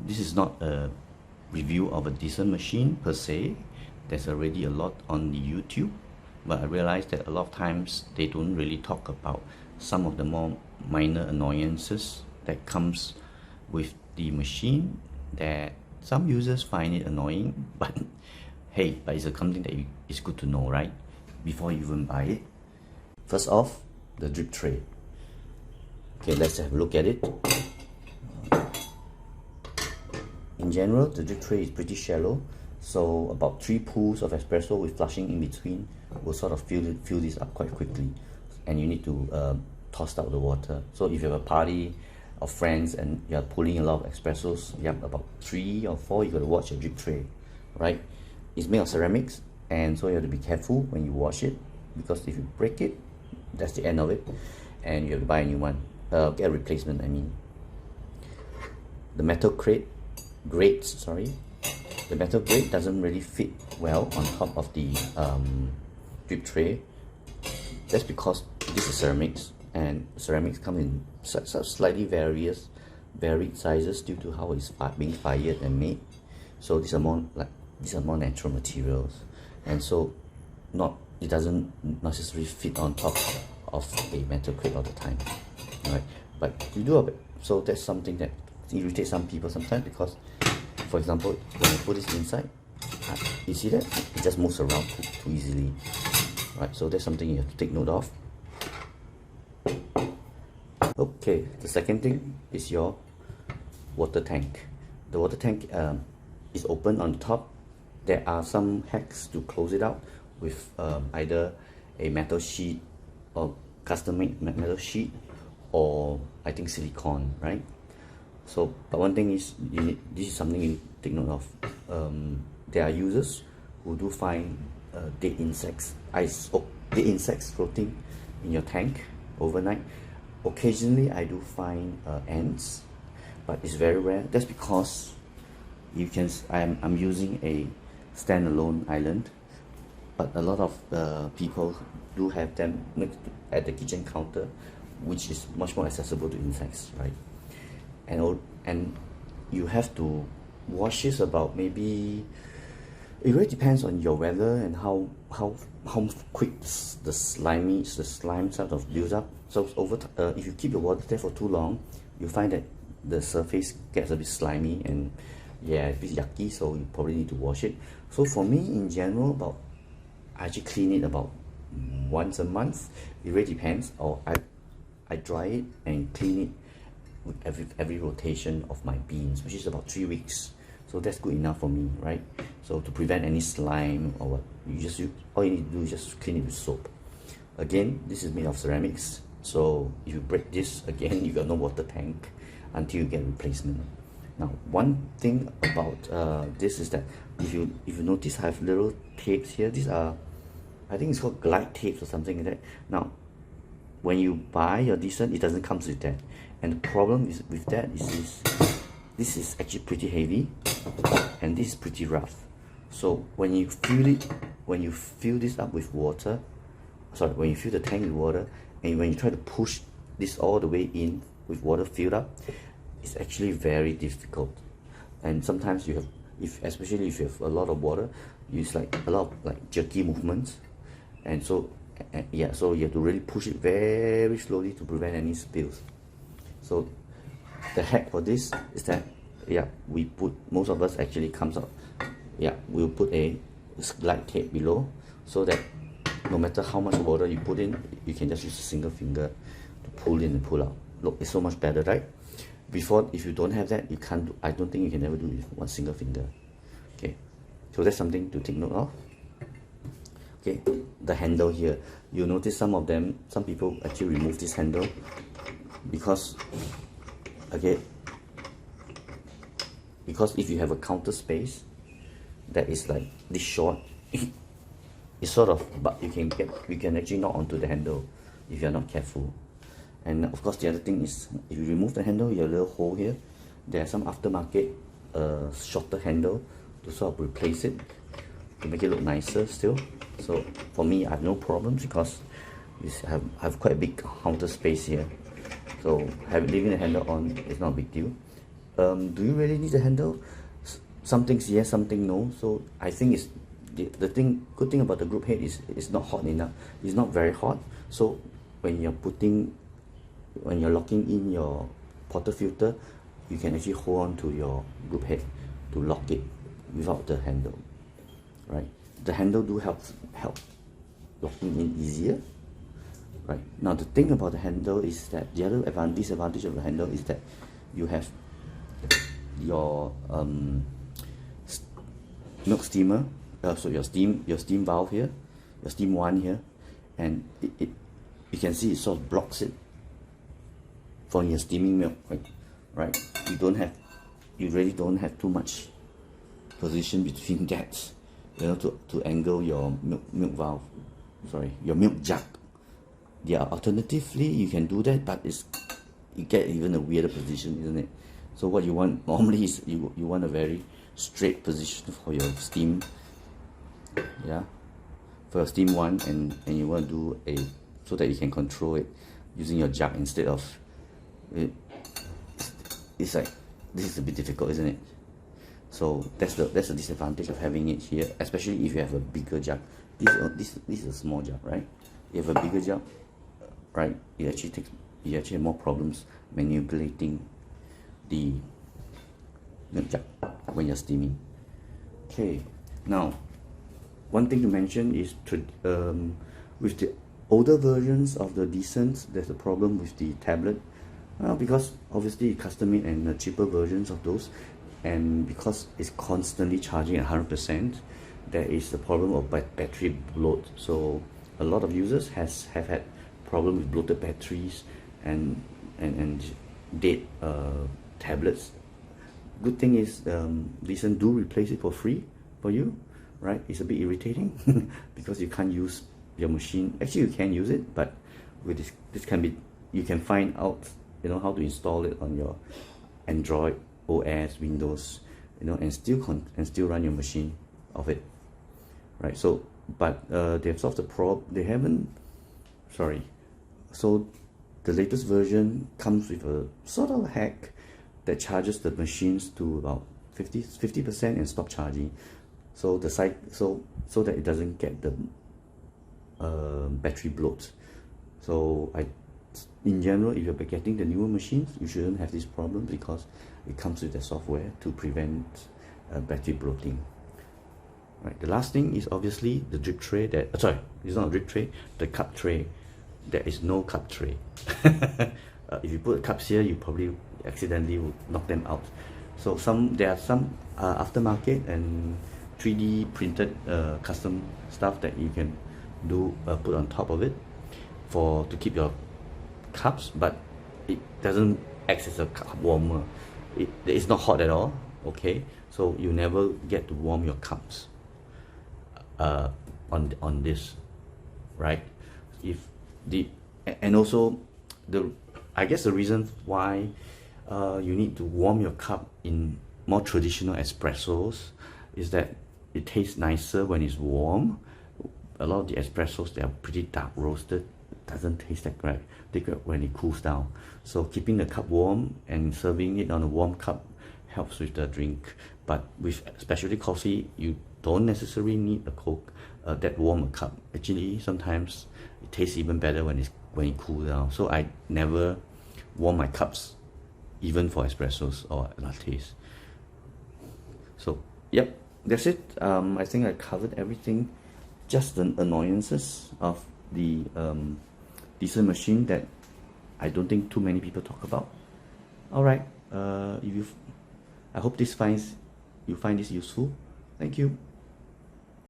This is not a review of a decent machine per se. There's already a lot on the YouTube, but I realized that a lot of times they don't really talk about some of the more minor annoyances that comes with the machine that some users find it annoying, but hey, but it's something that it's good to know, right? Before you even buy it. First off, the drip tray. Okay, let's have a look at it. In general, the drip tray is pretty shallow, so about 3 pools of espresso with flushing in between will sort of fill this up quite quickly, and you need to toss out the water. So if you have a party of friends and you're pulling a lot of espressos, you have about 3 or 4, you got to watch your drip tray, right? It's made of ceramics, and so you have to be careful when you wash it, because if you break it, that's the end of it, and you have to buy a new one. Get a replacement, I mean. The metal grate doesn't really fit well on top of the drip tray. That's because this is ceramics, and ceramics come in slightly varied sizes due to how it's being fired and made. So these are more natural materials, and so it doesn't necessarily fit on top of a metal crate all the time, right? But you do have it, so that's something that irritates some people sometimes, because for example, when you put this inside, you see that it just moves around too easily, right? So that's something you have to take note of. Okay, the second thing is your water tank. The water tank is open on top. There are some hacks to close it out with either a metal sheet or custom-made metal sheet, or I think silicone, right? So, but one thing is, this is something you take note of. There are users who do find dead insects floating in your tank overnight. Occasionally, I do find ants, but it's very rare. That's because I'm using a standalone island, but a lot of people do have them at the kitchen counter, which is much more accessible to insects, right? And you have to wash this about, maybe it really depends on your weather and how quick the slime sort of builds up. So if you keep your water there for too long, you find that the surface gets a bit slimy and a bit yucky, so you probably need to wash it. So for me, in general, I actually clean it about once a month. It really depends, or I dry it and clean it with every rotation of my beans, which is about 3 weeks. So that's good enough for me, right? So to prevent any slime or what, all you need to do is just clean it with soap. Again, this is made of ceramics, so if you break this, again, you got no water tank until you get a replacement. Now, one thing about this is that if you notice, I have little tapes here. These are, I think it's called glide tapes or something like that. Now, when you buy your Decent, it doesn't come with that, and the problem with that is this is actually pretty heavy, and this is pretty rough. So when you fill this up with water, when you fill the tank with water, and when you try to push this all the way in with water filled up, it's actually very difficult. And sometimes you have, especially if you have a lot of water, use a lot of jerky movements, and so so you have to really push it very slowly to prevent any spills. So the hack for this is that most of us actually comes out, we'll put a glide tape below, so that no matter how much water you put in, you can just use a single finger to pull in and pull out. Look, it's so much better, right? Before, if you don't have that, I don't think you can ever do it with one single finger. Okay, so that's something to take note of. Okay, the handle here, you'll notice some people actually remove this handle, because if you have a counter space that is like this short, it's sort of, but you can actually knock onto the handle if you're not careful. And of course, the other thing is, if you remove the handle, you have a little hole here. There are some aftermarket shorter handle to sort of replace it, to make it look nicer still. So for me, I have no problems, because I have quite a big counter space here. So leaving the handle on is not a big deal. do you really need a handle? Some things yes, something no. So I think it's the good thing about the group head is it's not hot enough. It's not very hot. So when you're locking in your portafilter, you can actually hold on to your group head to lock it without the handle, right? The handle do help locking in easier, right? Now the thing about the handle is that the other disadvantage of the handle is that you have your milk steamer, so your steam valve here, your steam one here, and you can see it sort of blocks it for your steaming milk, right? You really don't have too much position between that, you know, to angle your milk valve, your milk jug. Yeah, alternatively you can do that, but you get even a weirder position, isn't it? So what you want normally is you want a very straight position for your steam, yeah, for your steam one, and you want to do so that you can control it using your jug instead of it. It's like, this is a bit difficult, isn't it? So that's the disadvantage of having it here, especially if you have a bigger jug. This is a small jug, right? You have a bigger jug, right? You actually have more problems manipulating the milk jug when you're steaming. Okay, now one thing to mention is with the older versions of the Decent, there's a problem with the tablet, because obviously it's custom made and the cheaper versions of those, and because it's constantly charging at 100%, there is a problem of battery bloat. So a lot of users have had problem with bloated batteries and dead tablets. Good thing is Decent do replace it for free for you, right? It's a bit irritating because you can't use your machine. Actually you can use it, but with this you can find out, you know, how to install it on your Android OS, Windows, you know, and still run your machine of it, right? So but they've solved the problem. They haven't, so the latest version comes with a sort of hack that charges the machines to about 50% and stop charging, so so that it doesn't get the battery bloat. So in general, if you're getting the newer machines, you shouldn't have this problem because it comes with the software to prevent battery bloating. Right. The last thing is obviously the drip tray. It's not a drip tray. The cup tray. There is no cup tray. If you put cups here, you probably accidentally will knock them out. So there are some aftermarket and 3D printed custom stuff that you can do put on top of it to keep your cups, but it doesn't act as a cup warmer. It's not hot at all. Okay, so you never get to warm your cups on this, right? And also I guess the reason why you need to warm your cup in more traditional espressos is that it tastes nicer when it's warm. A lot of the espressos, they are pretty dark roasted, doesn't taste that great when it cools down. So keeping the cup warm and serving it on a warm cup helps with the drink. But with specialty coffee, you don't necessarily need that warm a cup. Actually, sometimes it tastes even better when it cools down. So I never warm my cups, even for espressos or lattes. So yep, that's it. I think I covered everything. Just the annoyances of the Decent machine that I don't think too many people talk about. All right. I hope you find this useful. Thank you.